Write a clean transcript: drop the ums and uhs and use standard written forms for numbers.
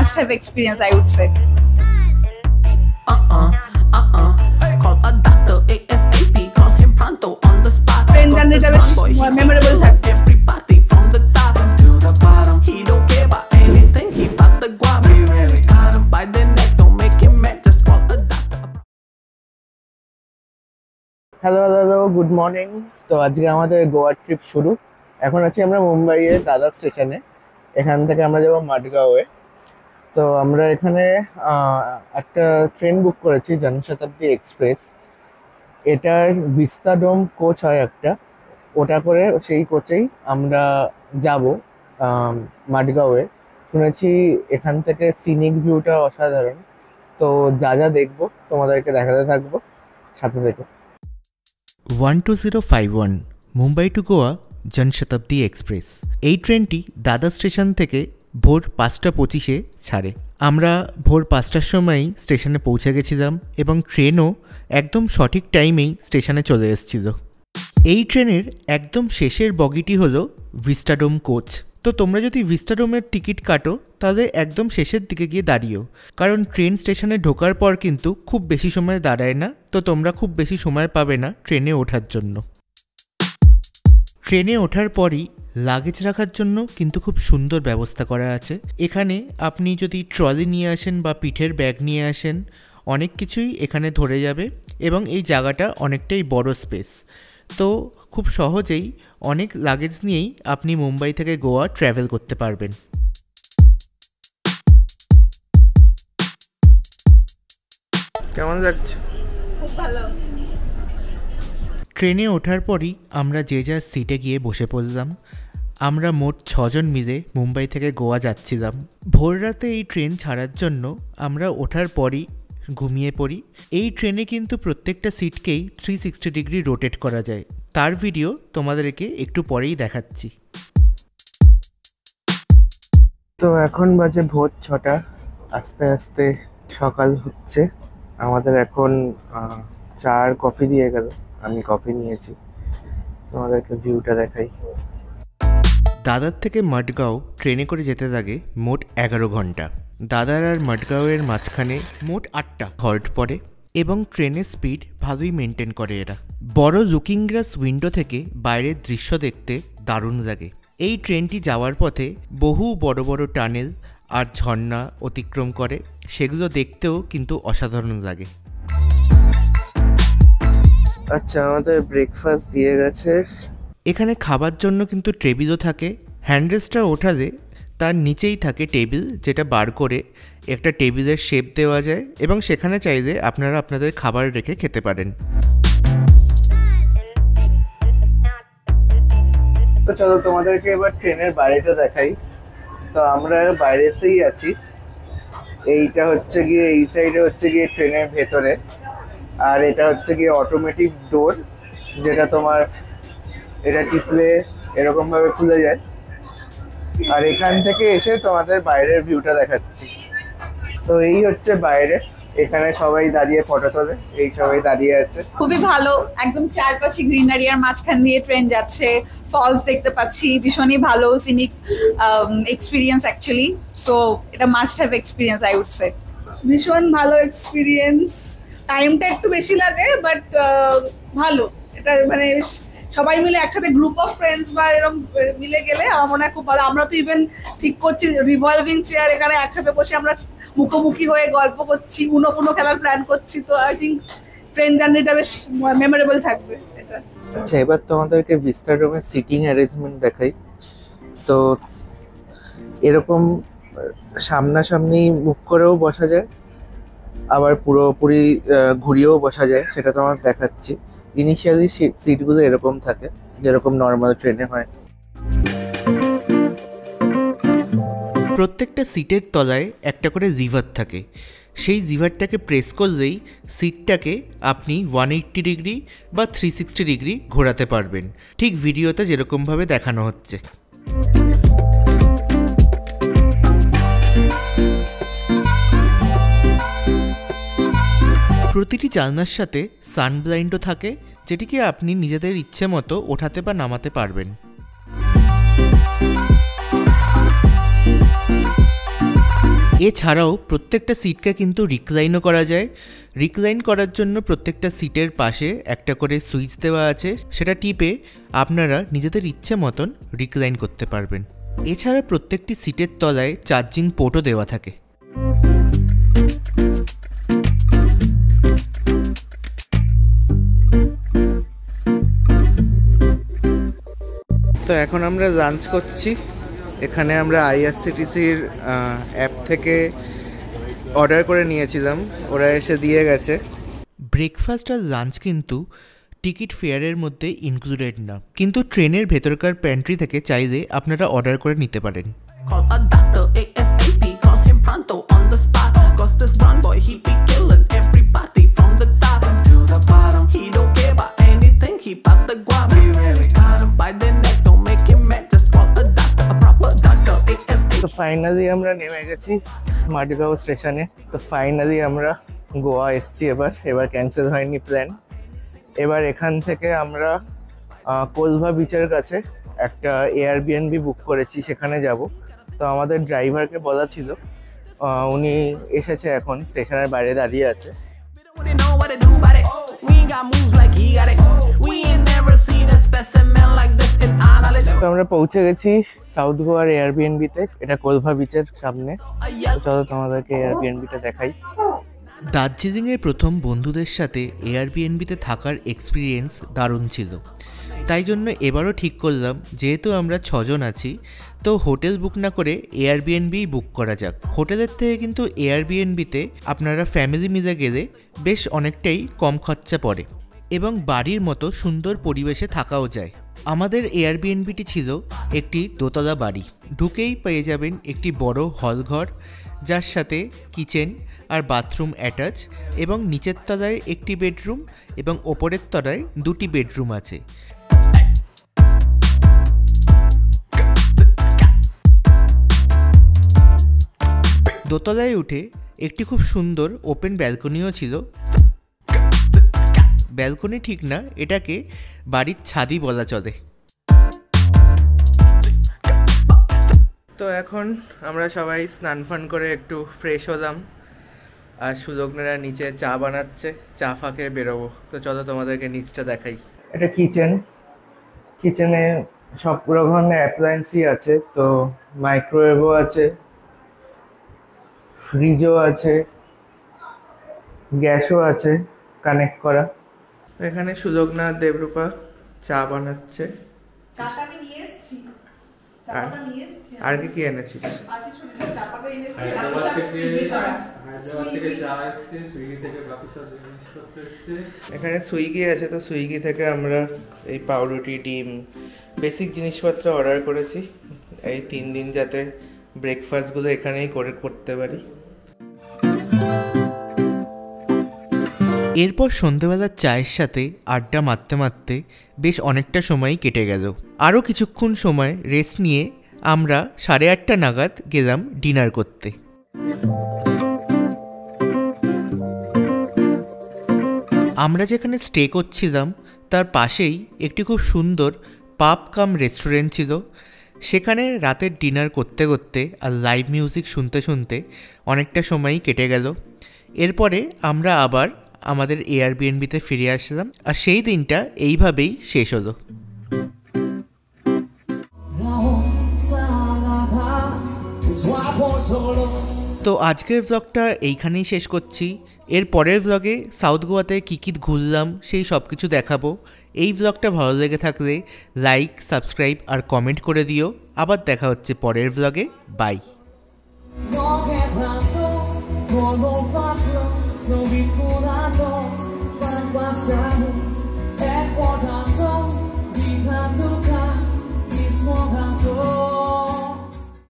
must-have experience, I would say. Call a doctor ASAP. Call him pronto on the spot. Train journey টা বেশ memorable থাকবে। Everybody from the top to the bottom. He don't care about anything. He bout the guap. We really got him by the neck. Don't make him mad. Just call a doctor. Hello good morning. তো আজকে আমাদের Goa trip শুরু। এখন আছি আমরা মুম্বাইয়ের দাদা স্টেশনে। এখান থেকে আমরা যাবো মাডগাঁওয়ে। তো আমরা এখানে একটা ট্রেন বুক করেছি, জনশতাব্দী এক্সপ্রেস। এটার ভিস্তাডোম কোচ হয় একটা, ওটা করে সেই কোচেই আমরা যাব মাডগাঁওয়ে। শুনেছি এখান থেকে সিনিক ভিউটা অসাধারণ। তো যা দেখবো তোমাদেরকে দেখাতে থাকবো, সাথে দেখো। 12051 মুম্বাই টু গোয়া জনশতাব্দী এক্সপ্রেস। এই ট্রেনটি দাদা স্টেশন থেকে ভোর 5:25 ছাড়ে। আমরা ভোর 5টার সময়ই স্টেশনে পৌঁছে গেছিলাম এবং ট্রেনও একদম সঠিক টাইমেই স্টেশনে চলে এসেছিল। এই ট্রেনের একদম শেষের বগিটি হলো ভিস্টাডোম কোচ। তো তোমরা যদি ভিস্টাডোমের টিকিট কাটো তাহলে একদম শেষের দিকে গিয়ে দাঁড়িও, কারণ ট্রেন স্টেশনে ঢোকার পর কিন্তু খুব বেশি সময় দাঁড়ায় না। তো তোমরা খুব বেশি সময় পাবে না ট্রেনে ওঠার জন্য। ট্রেনে ওঠার পরই লাগেজ রাখার জন্য কিন্তু খুব সুন্দর ব্যবস্থা করা আছে। এখানে আপনি যদি ট্রলি নিয়ে আসেন বা পিঠের ব্যাগ নিয়ে আসেন, অনেক কিছুই এখানে ধরে যাবে এবং এই জায়গাটা অনেকটাই বড় স্পেস। তো খুব সহজেই অনেক লাগেজ নিয়েই আপনি মুম্বাই থেকে গোয়া ট্র্যাভেল করতে পারবেন। কেমন লাগছে? খুব ভালো। ট্রেনে ওঠার পরই আমরা যে যার সিটে গিয়ে বসে পড়লাম। আমরা মোট 6 জন মিলে মুম্বাই থেকে গোয়া যাচ্ছিলাম। ভোর রাতে এই ট্রেন ছাড়ার জন্য আমরা ওঠার পরই ঘুমিয়ে পড়ি। এই ট্রেনে কিন্তু প্রত্যেকটা সিটকেই 360 ডিগ্রি রোটেট করা যায়। তার ভিডিও তোমাদেরকে একটু পরেই দেখাচ্ছি। তো এখন বাজে ভোর 6টা, আস্তে আস্তে সকাল হচ্ছে। আমাদের এখন চা আর কফি দিয়ে গেল, আমি কফি নিয়েছি। তোমাদেরকে ভিউটা দেখাই। দাদার থেকে মাডগাঁও ট্রেনে করে যেতে লাগে মোট 11 ঘন্টা। দাদার আর মাডগাঁওয়ের মাঝখানে মোট 8টা হল্ট পড়ে এবং ট্রেনের স্পিড ভালোই মেনটেন করে এরা। বড় লুকিং গ্লাস উইন্ডো থেকে বাইরের দৃশ্য দেখতে দারুণ লাগে। এই ট্রেনটি যাওয়ার পথে বহু বড় বড় টানেল আর ঝর্ণা অতিক্রম করে, সেগুলো দেখতেও কিন্তু অসাধারণ লাগে। আচ্ছা, আমাদের ব্রেকফাস্ট দিয়ে গেছে। এখানে খাবার জন্য কিন্তু টেবিলও থাকে। হ্যান্ডরেস্টটা ওঠালে তার নিচেই থাকে টেবিল, যেটা বার করে একটা টেবিলের শেপ দেওয়া যায় এবং সেখানে চাইলে আপনারা আপনাদের খাবার রেখে খেতে পারেন। তো চলো তোমাদেরকে এবার ট্রেনের বাইরেটা দেখাই। তো আমরা বাইরেতেই আছি। এইটা হচ্ছে গিয়ে, এই সাইডে হচ্ছে গিয়ে ট্রেনের ভেতরে, আর এটা হচ্ছে গিয়ে অটোমেটিক ডোর, যেটা তোমার এটা টিপলে এরকম ভাবে খুলে যায়। আর এখান থেকে এসে তোমাদের বাইরের ভিউটা দেখাচ্ছি। তো এই হচ্ছে বাইরে, এখানে সবাই দাঁড়িয়ে ফটো তোলে, এই সবাই দাঁড়িয়ে আছে। খুবই ভালো, একদম চারপাশে গ্রিনারি আর মাঝখান দিয়ে ট্রেন যাচ্ছে, ফলস দেখতে পাচ্ছি। ভীষণই ভালো সিনিক এক্সপিরিয়েন্স অ্যাকচুয়ালি। সো এটা must have experience, I would say. ভীষণ ভালো এক্সপিরিয়েন্স। টাইমটা একটু বেশি লাগে, বাট ভালো। এটা মানে সবাই মিলে একসাথে গ্রুপ অফ ফ্রেন্ডস বা এরকম মিলে গেলে আমার মনে হয় খুব ভালো। আমরা তো ইভেন ঠিক করছি রিভলভিং চেয়ার, এখানে একসাথে বসে আমরা মুখোমুখি হয়ে গল্প করছি, উনো খেলার প্ল্যান করছি। তো আই থিঙ্ক ট্রেন জার্নিটা বেশ মেমোরেবল থাকবে এটা। আচ্ছা, এবার তোমাদেরকে ভিস্টাডোমের সিটিং অ্যারেঞ্জমেন্ট দেখাই। তো এরকম সামনাসামনি মুখ করেও বসা যায়, আবার পুরোপুরি ঘুরিয়েও বসা যায়, সেটা তোমার দেখাচ্ছি। ইনিশিয়ালি সিটগুলো এরকম থাকে, যেরকম নর্মাল ট্রেনে হয়। প্রত্যেকটা সিটের তলায় একটা করে লিভার থাকে। সেই লিভারটাকে প্রেস করলেই সিটটাকে আপনি 180 ডিগ্রি বা 360 ডিগ্রি ঘোরাতে পারবেন, ঠিক ভিডিওতে যেরকমভাবে দেখানো হচ্ছে। প্রতিটি জানলার সাথে সানব্লাইন্ডও থাকে, যেটিকে আপনি নিজেদের ইচ্ছে মতো ওঠাতে বা নামাতে পারবেন। এছাড়াও প্রত্যেকটা সিটকে কিন্তু রিক্লাইনও করা যায়। রিক্লাইন করার জন্য প্রত্যেকটা সিটের পাশে একটা করে সুইচ দেওয়া আছে, সেটা টিপে আপনারা নিজেদের ইচ্ছে মতন রিক্লাইন করতে পারবেন। এছাড়া প্রত্যেকটি সিটের তলায় চার্জিং পোর্টও দেওয়া থাকে। তো এখন আমরা লাঞ্চ করছি। এখানে আমরা আইআরসিটিসির অ্যাপ থেকে অর্ডার করে নিয়েছিলাম, ওরা এসে দিয়ে গেছে। ব্রেকফাস্ট আর লাঞ্চ কিন্তু টিকিট ফেয়ারের মধ্যে ইনক্লুডেড না, কিন্তু ট্রেনের ভেতরকার প্যান্ট্রি থেকে চাইলে আপনারা অর্ডার করে নিতে পারেন। Call a doctor, ASAP, call him pronto on the spot. Cause this brown boy, he be killing everybody from the top to the bottom. He don't care about anything, he bout the guap. We really got him by the neck, don't make him mad, just call a doctor, a proper doctor, ASAP. তো finally আমরা নেমে গেছি মাডগাঁও স্টেশনে। তো finally আমরা গোয়া এসছি। এবার cancel হয়নি প্ল্যান। এবার এখান থেকে আমরা কোলভা বিচের কাছে একটা এয়ারবিএনবি বুক করেছি, সেখানে যাব। তো আমাদের ড্রাইভারকে বলা ছিল, উনি এসেছে, এখন স্টেশনের বাইরে দাঁড়িয়ে আছে। তো আমরা পৌঁছে গেছি সাউথ গোয়ার এয়ারবিএনবিতে, এটা কোলভা বিচের সামনে। চলো তোমাদেরকে এয়ারবিএনবিটা দেখাই। দার্জিলিংয়ের প্রথম বন্ধুদের সাথে এয়ারবিএনবিতে থাকার এক্সপিরিয়েন্স দারুণ ছিল, তাই জন্য এবারও ঠিক করলাম যেহেতু আমরা 6 জন আছি, তো হোটেল বুক না করে এয়ারবিএনবি বুক করা যাক। হোটেলের থেকে কিন্তু এয়ারবিএনবিতে আপনারা ফ্যামিলি মিলে গেলে বেশ অনেকটাই কম খরচা পড়ে এবং বাড়ির মতো সুন্দর পরিবেশে থাকাও যায়। আমাদের এয়ারবিএনবিটি ছিল একটি দোতলা বাড়ি। ঢুকেই পেয়ে যাবেন একটি বড় হল ঘর, যার সাথে কিচেন আর বাথরুম অ্যাটাচ, এবং নিচের তলায় একটি বেডরুম এবং ওপরের তলায় 2টি বেডরুম আছে। দোতলায় উঠে একটি খুব সুন্দর ওপেন ব্যালকনিও ছিল। ব্যালকনি ঠিক না, এটাকে বাড়ির ছাদই বলা চলে। তো এখন আমরা সবাই স্নান ফান করে একটু ফ্রেশ হলাম, আর সুলগ্নেরা নিচে চা বানাচ্ছে, চা ফাঁকে বেরোবো। তো চলো তোমাদেরকে নিচটা দেখাই। এটা কিচেনে সব ধরনের অ্যাপ্লায়েন্সই আছে। তো মাইক্রোওয়েভও আছে, ফ্রিজও আছে, গ্যাসও আছে কানেক্ট করা। এখানে সুলগ্না দেবরূপা চা বানাচ্ছে। আর কি এনেছিস? এখানে সুইগি আছে, তো সুইগি থেকে আমরা এই পাউরুটি, ডিম, বেসিক জিনিসপত্র অর্ডার করেছি এই 3 দিন, যাতে ব্রেকফাস্টগুলো এখানেই করতে পারি। এরপর সন্ধ্যেবেলার চায়ের সাথে আড্ডা মারতে মারতে বেশ অনেকটা সময় কেটে গেল। আরও কিছুক্ষণ সময় রেস্ট নিয়ে আমরা 8:30 নাগাদ গেলাম ডিনার করতে। আমরা যেখানে স্টে করছিলাম তার পাশেই একটি খুব সুন্দর পাব কাম রেস্টুরেন্ট ছিল। সেখানে রাতের ডিনার করতে করতে আর লাইভ মিউজিক শুনতে শুনতে অনেকটা সময়ই কেটে গেল। এরপরে আমরা আবার আমাদের এয়ারবিএনবিতে ফিরে আসলাম, আর সেই দিনটা এইভাবেই শেষ হলো। তো আজকের ব্লগটা এইখানেই শেষ করছি। এর পরের ব্লগে সাউথ গোয়াতে কী কী ঘুরলাম সেই সব কিছু দেখাবো। এই ব্লগটা ভালো লেগে থাকলে লাইক, সাবস্ক্রাইব আর কমেন্ট করে দিও। আবার দেখা হচ্ছে পরের ব্লগে। By. So before I go,